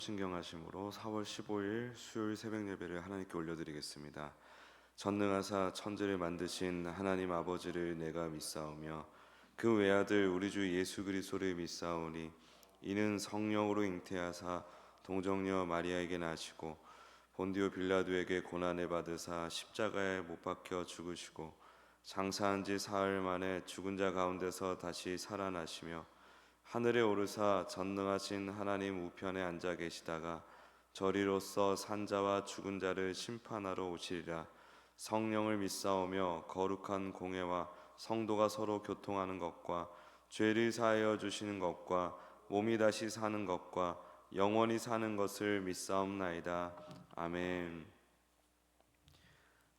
신경하심으로 4월 15일 수요일 새벽 예배를 하나님께 올려드리겠습니다. 전능하사 천지를 만드신 하나님 아버지를 내가 믿사오며 그 외아들 우리 주 예수 그리스도를 믿사오니 이는 성령으로 잉태하사 동정녀 마리아에게 나시고 본디오 빌라도에게 고난을 받으사 십자가에 못 박혀 죽으시고 장사한 지 사흘 만에 죽은 자 가운데서 다시 살아나시며 하늘에 오르사 전능하신 하나님 우편에 앉아 계시다가 저리로서 산자와 죽은 자를 심판하러 오시리라. 성령을 믿사오며 거룩한 공회와 성도가 서로 교통하는 것과 죄를 사하여 주시는 것과 몸이 다시 사는 것과 영원히 사는 것을 믿사옵나이다. 아멘.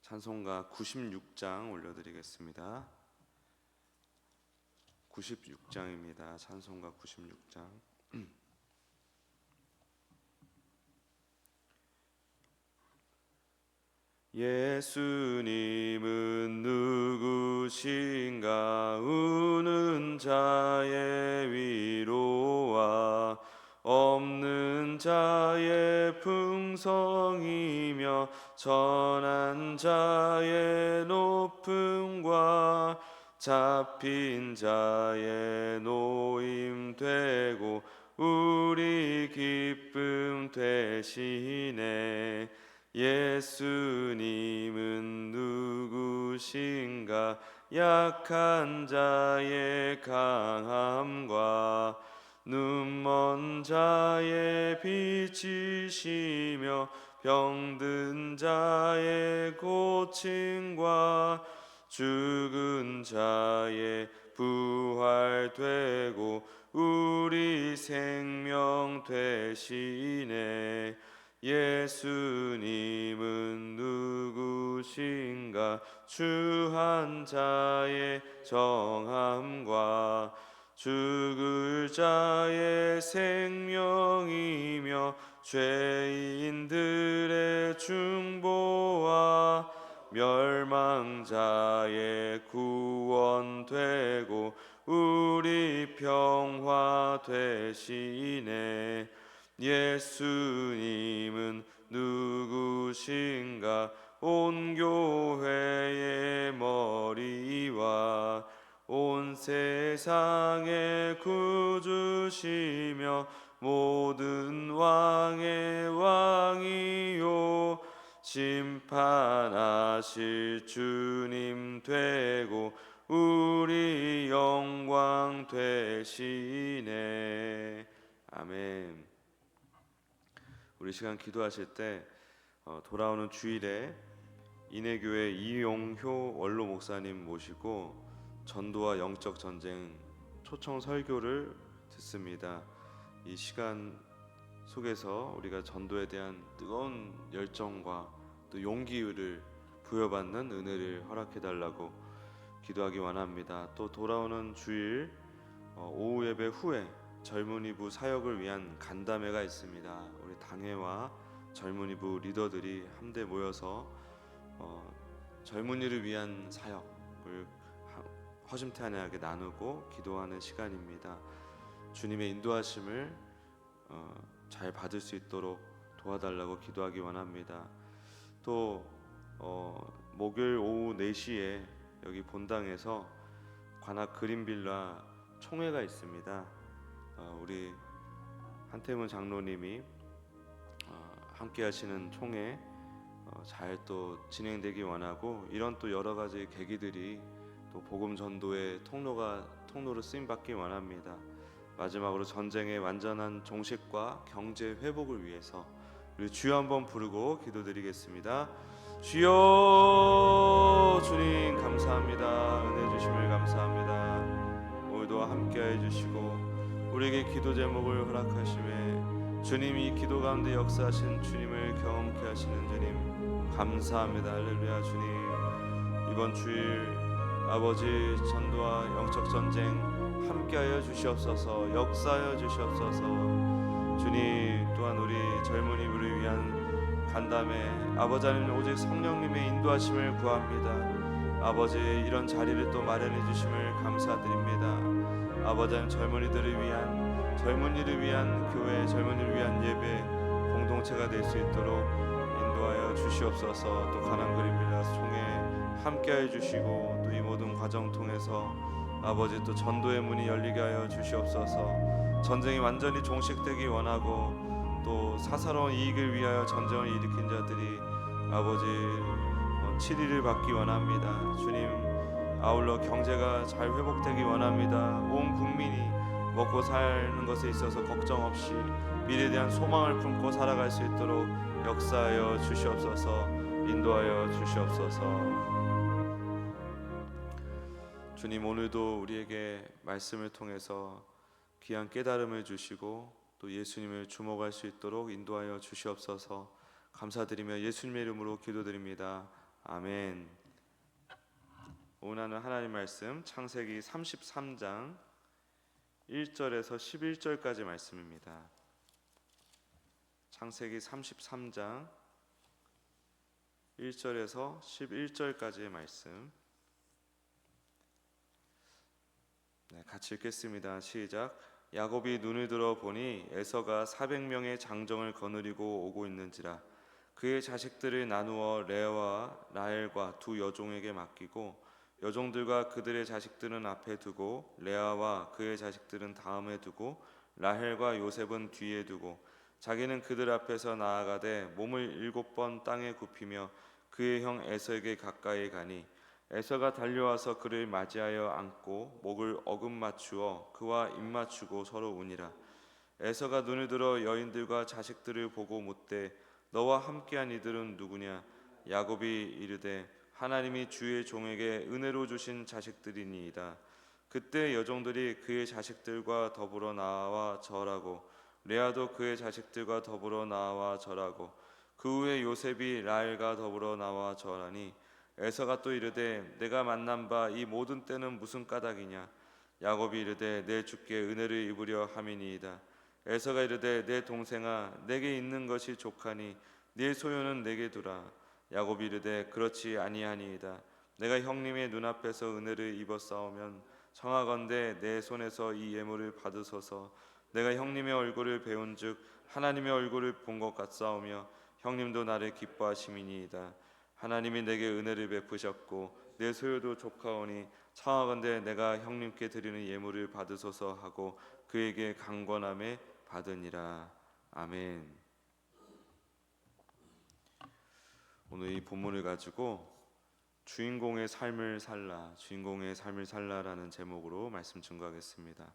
찬송가 96장 올려드리겠습니다. 96장입니다. 찬송가 96장. 예수님은 누구신가? 우는 자의 위로와 없는 자의 풍성이며 전한 자의 높음과 잡힌 자의 노임 되고 우리 기쁨 되시네. 예수님은 누구신가? 약한 자의 강함과 눈먼 자의 빛이시며 병든 자의 고침과 죽은 자의 부활되고 우리 생명 되시네. 예수님은 누구신가? 추한 자의 정함과 죽을 자의 생명이며 죄인들의 중보와 멸망자의 구원되고 우리 평화 되시네. 예수님은 누구신가? 온 교회의 머리와 온 세상의 구주시며 모든 왕의 왕이요 심판하실 주님 되고 우리 영광 되시네. 아멘. 우리 시간 기도하실 때 돌아오는 주일에 인해교회 이용효 원로 목사님 모시고 전도와 영적 전쟁 초청 설교를 듣습니다. 이 시간 속에서 우리가 전도에 대한 뜨거운 열정과 또 용기를 부여받는 은혜를 허락해 달라고 기도하기 원합니다. 또 돌아오는 주일 오후 예배 후에 젊은이부 사역을 위한 간담회가 있습니다. 우리 당회와 젊은이부 리더들이 함께 모여서 젊은이를 위한 사역을 허심탄회하게 나누고 기도하는 시간입니다. 주님의 인도하심을 잘 받을 수 있도록 도와달라고 기도하기 원합니다. 또 목요일 오후 4시에 여기 본당에서 관악 그린빌라 총회가 있습니다. 우리 한태문 장로님이 함께 하시는 총회 잘 또 진행되기 원하고, 이런 또 여러 가지 계기들이 또 복음 전도의 통로로 쓰임 받기 원합니다. 마지막으로 전쟁의 완전한 종식과 경제 회복을 위해서 우리 주여 한번 부르고 기도드리겠습니다. 주여, 주님 감사합니다. 은혜 주심을 감사합니다. 오늘도 함께해 주시고 우리에게 기도 제목을 허락하심에 주님이 기도 가운데 역사하신 주님을 경험케 하시는 주님 감사합니다. 할렐루야. 주님, 이번 주일 아버지 전도와 영적 전쟁 함께하여 주시옵소서. 역사하여 주시옵소서. 주님, 또한 우리 젊은이들을 위한 간담회 아버지 하나님 오직 성령님의 인도하심을 구합니다. 아버지, 이런 자리를 또 마련해 주심을 감사드립니다. 아버지 하나님, 젊은이를 위한 교회, 젊은이를 위한 예배 공동체가 될 수 있도록 인도하여 주시옵소서. 또 가난 그린빌라 총회 함께하여 주시고, 또 이 모든 과정 통해서 아버지 또 전도의 문이 열리게 하여 주시옵소서. 전쟁이 완전히 종식되기 원하고, 또 사사로운 이익을 위하여 전쟁을 일으킨 자들이 아버지 7일을 받기 원합니다. 주님, 아울러 경제가 잘 회복되기 원합니다. 온 국민이 먹고 사는 것에 있어서 걱정 없이 미래에 대한 소망을 품고 살아갈 수 있도록 역사하여 주시옵소서. 인도하여 주시옵소서. 주님, 오늘도 우리에게 말씀을 통해서 귀한 깨달음을 주시고 또 예수님을 주목할 수 있도록 인도하여 주시옵소서. 감사드리며 예수님의 이름으로 기도드립니다. 아멘. 오늘 하나님 말씀 창세기 33장 1절에서 11절까지 말씀입니다. 창세기 33장 1절에서 11절까지의 말씀, 같이 읽겠습니다. 시작. 야곱이 눈을 들어 보니 에서가 400명의 장정을 거느리고 오고 있는지라. 그의 자식들을 나누어 레아와 라헬과 두 여종에게 맡기고 여종들과 그들의 자식들은 앞에 두고 레아와 그의 자식들은 다음에 두고 라헬과 요셉은 뒤에 두고 자기는 그들 앞에서 나아가되 몸을 7번 땅에 굽히며 그의 형 에서에게 가까이 가니 에서가 달려와서 그를 맞이하여 안고 목을 어금맞추어 그와 입맞추고 서로 우니라. 에서가 눈을 들어 여인들과 자식들을 보고 묻되 너와 함께한 이들은 누구냐? 야곱이 이르되 하나님이 주의 종에게 은혜로 주신 자식들이니이다. 그때 여종들이 그의 자식들과 더불어 나와 절하고 레아도 그의 자식들과 더불어 나와 절하고 그 후에 요셉이 라헬과 더불어 나와 절하니 에서가 또 이르되 내가 만난 바 이 모든 때는 무슨 까닭이냐? 야곱이 이르되 내 주께 은혜를 입으려 함이니이다. 에서가 이르되 내 동생아 내게 있는 것이 족하니 네 소유는 내게 두라. 야곱이 이르되 그렇지 아니하니이다. 내가 형님의 눈앞에서 은혜를 입었사오면 청하건대 내 손에서 이 예물을 받으소서. 내가 형님의 얼굴을 배운즉 하나님의 얼굴을 본 것 같사오며 형님도 나를 기뻐하심이니이다. 하나님이 내게 은혜를 베푸셨고 내 소유도 족하오니 청하건대 내가 형님께 드리는 예물을 받으소서 하고 그에게 강권함에 받으니라. 아멘. 오늘 이 본문을 가지고 주인공의 삶을 살라라는 제목으로 말씀 증거하겠습니다.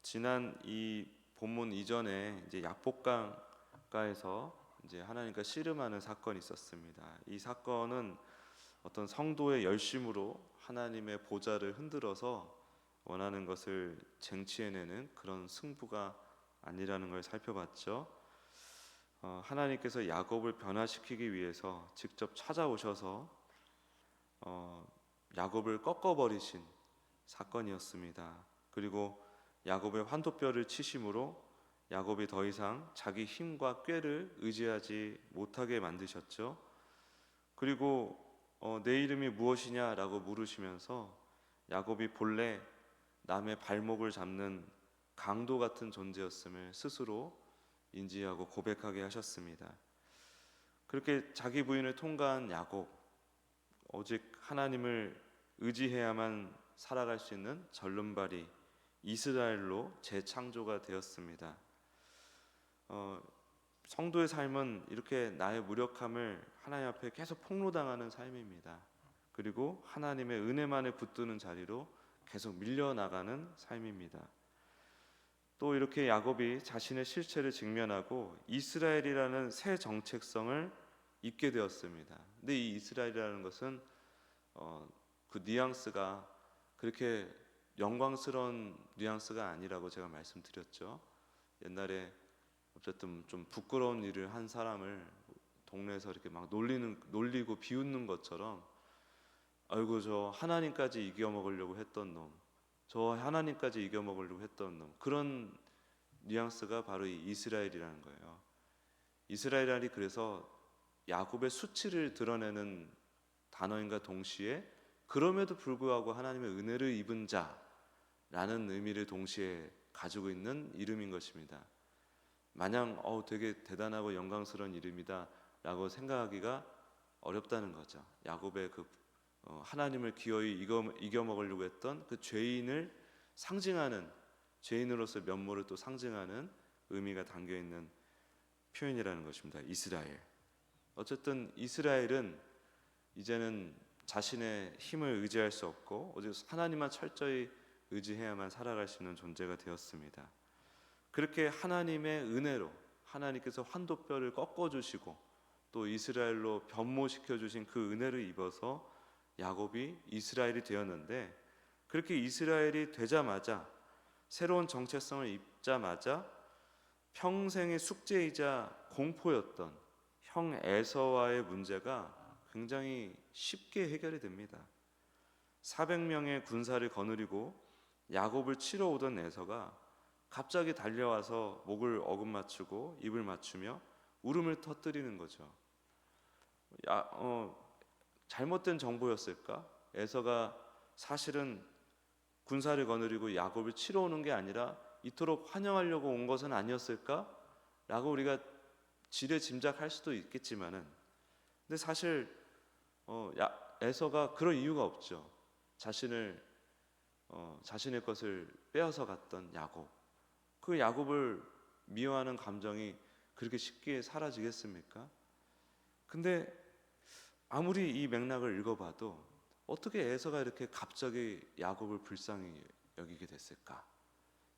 지난 이 본문 이전에 이제 약복강가에서 이제 하나님과 씨름하는 사건이 있었습니다. 이 사건은 어떤 성도의 열심으로 하나님의 보좌를 흔들어서 원하는 것을 쟁취해내는 그런 승부가 아니라는 걸 살펴봤죠. 하나님께서 야곱을 변화시키기 위해서 직접 찾아오셔서 야곱을 꺾어버리신 사건이었습니다. 그리고 야곱의 환도뼈를 치심으로 야곱이 더 이상 자기 힘과 꾀를 의지하지 못하게 만드셨죠. 그리고 내 이름이 무엇이냐라고 물으시면서 야곱이 본래 남의 발목을 잡는 강도 같은 존재였음을 스스로 인지하고 고백하게 하셨습니다. 그렇게 자기 부인을 통과한 야곱, 오직 하나님을 의지해야만 살아갈 수 있는 절름발이 이스라엘로 재창조가 되었습니다. 성도의 삶은 이렇게 나의 무력함을 하나님 앞에 계속 폭로당하는 삶입니다. 그리고 하나님의 은혜만을 붙드는 자리로 계속 밀려나가는 삶입니다. 또 이렇게 야곱이 자신의 실체를 직면하고 이스라엘이라는 새 정체성을 입게 되었습니다. 근데 이 이스라엘이라는 것은 그 뉘앙스가 그렇게 영광스러운 뉘앙스가 아니라고 제가 말씀드렸죠. 옛날에 어쨌든 좀 부끄러운 일을 한 사람을 동네에서 이렇게 막 놀리고 비웃는 것처럼, 아이고 저 하나님까지 이겨먹으려고 했던 놈, 저 하나님까지 이겨먹으려고 했던 놈, 그런 뉘앙스가 바로 이 이스라엘이라는 거예요. 이스라엘이 그래서 야곱의 수치를 드러내는 단어인가 동시에 그럼에도 불구하고 하나님의 은혜를 입은 자, 라는 의미를 동시에 가지고 있는 이름인 것입니다. 마냥 되게 대단하고 영광스러운 이름이다 라고 생각하기가 어렵다는 거죠. 야곱의 그 하나님을 기어이 이겨먹으려고 했던 그 죄인을 상징하는, 죄인으로서 면모를 또 상징하는 의미가 담겨있는 표현이라는 것입니다. 이스라엘. 어쨌든 이스라엘은 이제는 자신의 힘을 의지할 수 없고 오직 하나님만 철저히 의지해야만 살아갈 수 있는 존재가 되었습니다. 그렇게 하나님의 은혜로 하나님께서 환도뼈를 꺾어주시고 또 이스라엘로 변모시켜 주신 그 은혜를 입어서 야곱이 이스라엘이 되었는데, 그렇게 이스라엘이 되자마자, 새로운 정체성을 입자마자 평생의 숙제이자 공포였던 형 에서와의 문제가 굉장히 쉽게 해결이 됩니다. 400명의 군사를 거느리고 야곱을 치러 오던 에서가 갑자기 달려와서 목을 어긋맞추고 입을 맞추며 울음을 터뜨리는 거죠. 잘못된 정보였을까? 에서가 사실은 군사를 거느리고 야곱을 치러 오는 게 아니라 이토록 환영하려고 온 것은 아니었을까? 라고 우리가 지레 짐작할 수도 있겠지만은, 근데 사실 에서가 그럴 이유가 없죠. 자신의 것을 빼앗아 갔던 야곱, 그 야곱을 미워하는 감정이 그렇게 쉽게 사라지겠습니까? 근데 아무리 이 맥락을 읽어봐도 어떻게 에서가 이렇게 갑자기 야곱을 불쌍히 여기게 됐을까?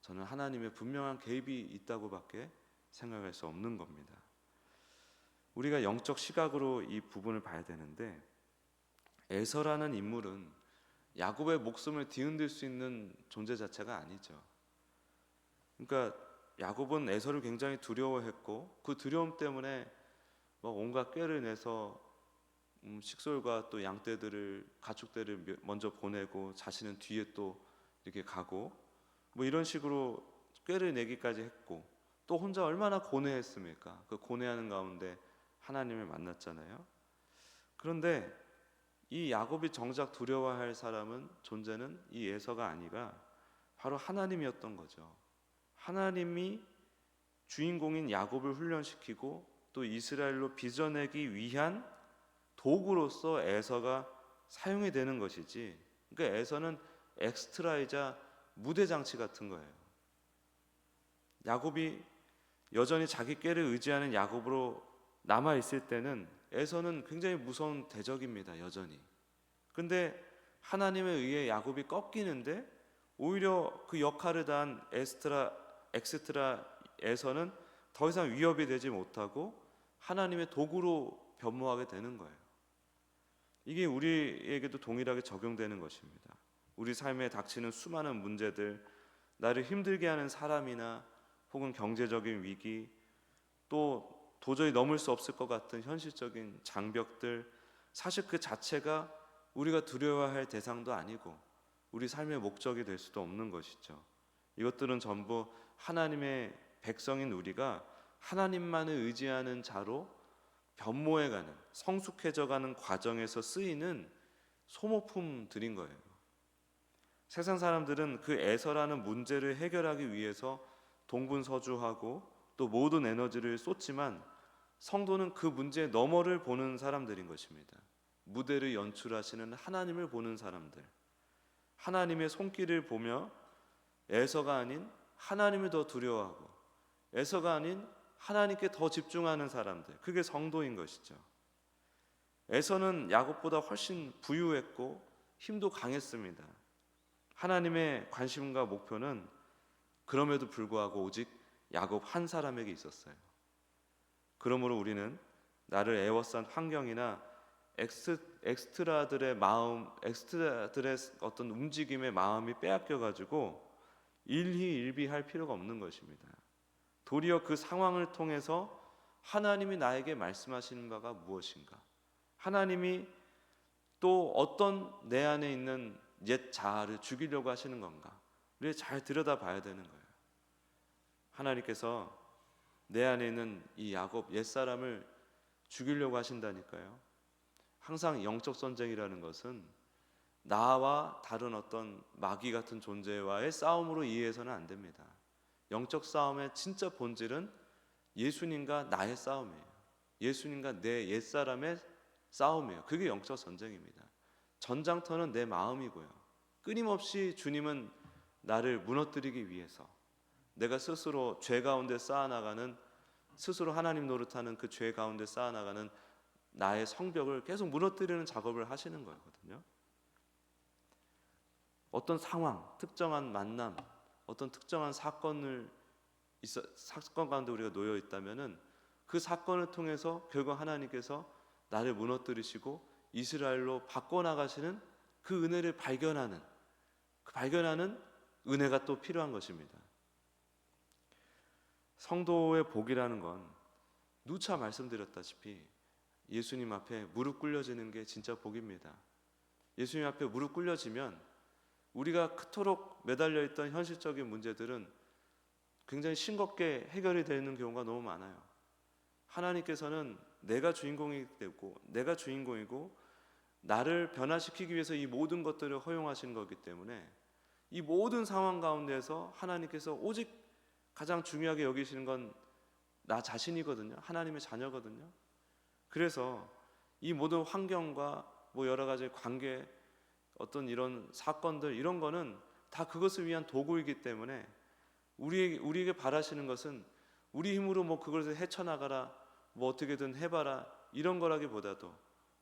저는 하나님의 분명한 개입이 있다고밖에 생각할 수 없는 겁니다. 우리가 영적 시각으로 이 부분을 봐야 되는데, 에서라는 인물은 야곱의 목숨을 뒤흔들 수 있는 존재 자체가 아니죠. 그러니까 야곱은 에서를 굉장히 두려워했고 그 두려움 때문에 온갖 꾀를 내서 식솔과 또 양떼들을, 가축들을 먼저 보내고 자신은 뒤에 또 이렇게 가고 이런 식으로 꾀를 내기까지 했고, 또 혼자 얼마나 고뇌했습니까? 그 고뇌하는 가운데 하나님을 만났잖아요. 그런데 이 야곱이 정작 두려워할 존재는 이 에서가 아니라 바로 하나님이었던 거죠. 하나님이 주인공인 야곱을 훈련시키고 또 이스라엘로 빚어내기 위한 도구로서 에서가 사용이 되는 것이지, 그러니까 에서는 엑스트라이자 무대장치 같은 거예요. 야곱이 여전히 자기 꾀를 의지하는 야곱으로 남아있을 때는 에서는 굉장히 무서운 대적입니다. 여전히. 근데 하나님에 의해 야곱이 꺾이는데 오히려 그 역할을 다한 엑스트라에서는 더 이상 위협이 되지 못하고 하나님의 도구로 변모하게 되는 거예요. 이게 우리에게도 동일하게 적용되는 것입니다. 우리 삶에 닥치는 수많은 문제들, 나를 힘들게 하는 사람이나 혹은 경제적인 위기, 또 도저히 넘을 수 없을 것 같은 현실적인 장벽들, 사실 그 자체가 우리가 두려워할 대상도 아니고 우리 삶의 목적이 될 수도 없는 것이죠. 이것들은 전부 하나님의 백성인 우리가 하나님만을 의지하는 자로 변모해가는, 성숙해져가는 과정에서 쓰이는 소모품들인 거예요. 세상 사람들은 그 에서라는 문제를 해결하기 위해서 동분서주하고 또 모든 에너지를 쏟지만, 성도는 그 문제의 너머를 보는 사람들인 것입니다. 무대를 연출하시는 하나님을 보는 사람들, 하나님의 손길을 보며 에서가 아닌 하나님을 더 두려워하고 에서가 아닌 하나님께 더 집중하는 사람들, 그게 성도인 것이죠. 에서는 야곱보다 훨씬 부유했고 힘도 강했습니다. 하나님의 관심과 목표는 그럼에도 불구하고 오직 야곱 한 사람에게 있었어요. 그러므로 우리는 나를 애워싼 환경이나 엑스트라들의 어떤 움직임의 마음이 빼앗겨가지고 일희일비할 필요가 없는 것입니다. 도리어 그 상황을 통해서 하나님이 나에게 말씀하시는 바가 무엇인가, 하나님이 또 어떤 내 안에 있는 옛 자아를 죽이려고 하시는 건가를 잘 들여다봐야 되는 거예요. 하나님께서 내 안에 있는 이 야곱 옛사람을 죽이려고 하신다니까요. 항상 영적 전쟁이라는 것은 나와 다른 어떤 마귀 같은 존재와의 싸움으로 이해해서는 안 됩니다. 영적 싸움의 진짜 본질은 예수님과 나의 싸움이에요. 예수님과 내 옛사람의 싸움이에요. 그게 영적 전쟁입니다. 전장터는 내 마음이고요. 끊임없이 주님은 나를 무너뜨리기 위해서 내가 스스로 죄 가운데 쌓아나가는, 스스로 하나님 노릇하는 그 죄 가운데 쌓아나가는 나의 성벽을 계속 무너뜨리는 작업을 하시는 거거든요. 어떤 상황, 특정한 만남, 어떤 특정한 사건 가운데 우리가 놓여 있다면은 그 사건을 통해서 결국 하나님께서 나를 무너뜨리시고 이스라엘로 바꿔나가시는 그 은혜를 발견하는 은혜가 또 필요한 것입니다. 성도의 복이라는 건 누차 말씀드렸다시피 예수님 앞에 무릎 꿇려지는 게 진짜 복입니다. 예수님 앞에 무릎 꿇려지면 우리가 그토록 매달려 있던 현실적인 문제들은 굉장히 싱겁게 해결이 되는 경우가 너무 많아요. 하나님께서는 내가 주인공이 되고 내가 주인공이고 나를 변화시키기 위해서 이 모든 것들을 허용하신 거기 때문에 이 모든 상황 가운데서 하나님께서 오직 가장 중요하게 여기시는 건 나 자신이거든요. 하나님의 자녀거든요. 그래서 이 모든 환경과 뭐 여러 가지 관계, 어떤 이런 사건들, 이런 거는 다 그것을 위한 도구이기 때문에 우리에게 바라시는 것은 우리 힘으로 뭐 그것을 헤쳐나가라, 뭐 어떻게든 해봐라, 이런 거라기보다도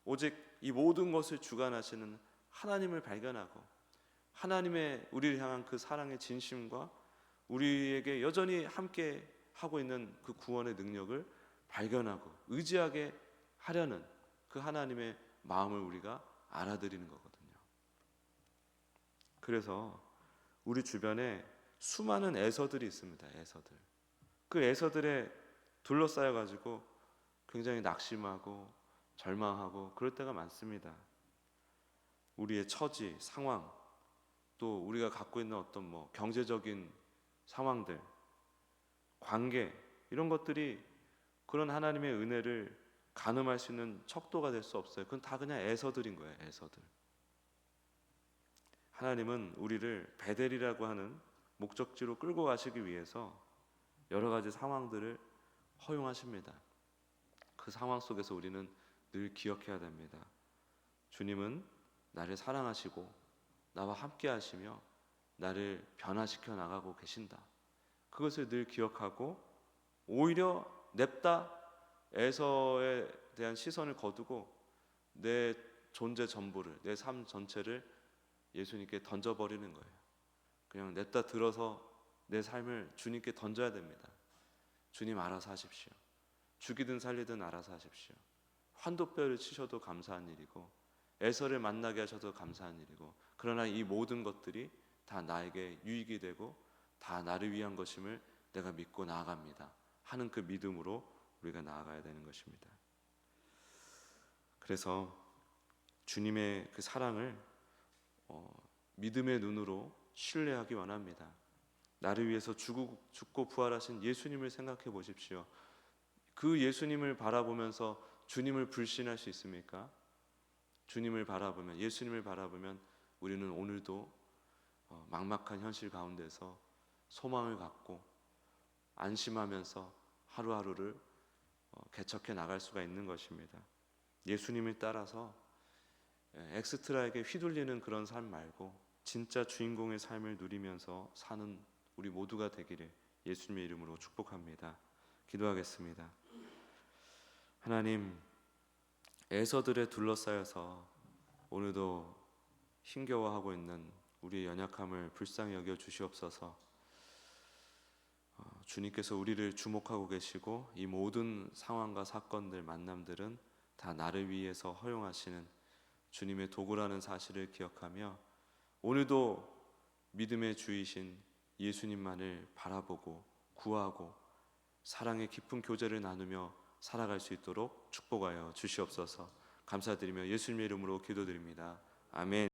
오직 이 모든 것을 주관하시는 하나님을 발견하고 하나님의 우리를 향한 그 사랑의 진심과 우리에게 여전히 함께 하고 있는 그 구원의 능력을 발견하고 의지하게 하려는 그 하나님의 마음을 우리가 알아들이는 거거든요. 그래서 우리 주변에 수많은 에서들이 있습니다. 에서들. 그 에서들에 둘러싸여 가지고 굉장히 낙심하고 절망하고 그럴 때가 많습니다. 우리의 처지, 상황, 또 우리가 갖고 있는 어떤 뭐 경제적인 상황들, 관계, 이런 것들이 그런 하나님의 은혜를 가늠할 수 있는 척도가 될 수 없어요. 그건 다 그냥 에서들인 거예요. 에서들. 하나님은 우리를 베델이라고 하는 목적지로 끌고 가시기 위해서 여러 가지 상황들을 허용하십니다. 그 상황 속에서 우리는 늘 기억해야 됩니다. 주님은 나를 사랑하시고 나와 함께 하시며 나를 변화시켜 나가고 계신다. 그것을 늘 기억하고 오히려 냅다 에서에 대한 시선을 거두고 내 존재 전부를, 내 삶 전체를 예수님께 던져버리는 거예요. 그냥 냅다 들어서 내 삶을 주님께 던져야 됩니다. 주님 알아서 하십시오. 죽이든 살리든 알아서 하십시오. 환도뼈를 치셔도 감사한 일이고 에서를 만나게 하셔도 감사한 일이고, 그러나 이 모든 것들이 다 나에게 유익이 되고 다 나를 위한 것임을 내가 믿고 나아갑니다 하는 그 믿음으로 우리가 나아가야 되는 것입니다. 그래서 주님의 그 사랑을 믿음의 눈으로 신뢰하기 원합니다. 나를 위해서 죽고 부활하신 예수님을 생각해 보십시오. 그 예수님을 바라보면서 주님을 불신할 수 있습니까? 주님을 바라보면, 예수님을 바라보면 우리는 오늘도 막막한 현실 가운데서 소망을 갖고 안심하면서 하루하루를 개척해 나갈 수가 있는 것입니다. 예수님을 따라서 엑스트라에게 휘둘리는 그런 삶 말고 진짜 주인공의 삶을 누리면서 사는 우리 모두가 되기를 예수님의 이름으로 축복합니다. 기도하겠습니다. 하나님, 에서들에 둘러싸여서 오늘도 힘겨워하고 있는 우리의 연약함을 불쌍히 여겨 주시옵소서. 주님께서 우리를 주목하고 계시고 이 모든 상황과 사건들, 만남들은 다 나를 위해서 허용하시는 주님의 도구라는 사실을 기억하며 오늘도 믿음의 주이신 예수님만을 바라보고 구하고 사랑의 깊은 교제를 나누며 살아갈 수 있도록 축복하여 주시옵소서. 감사드리며 예수님의 이름으로 기도드립니다. 아멘.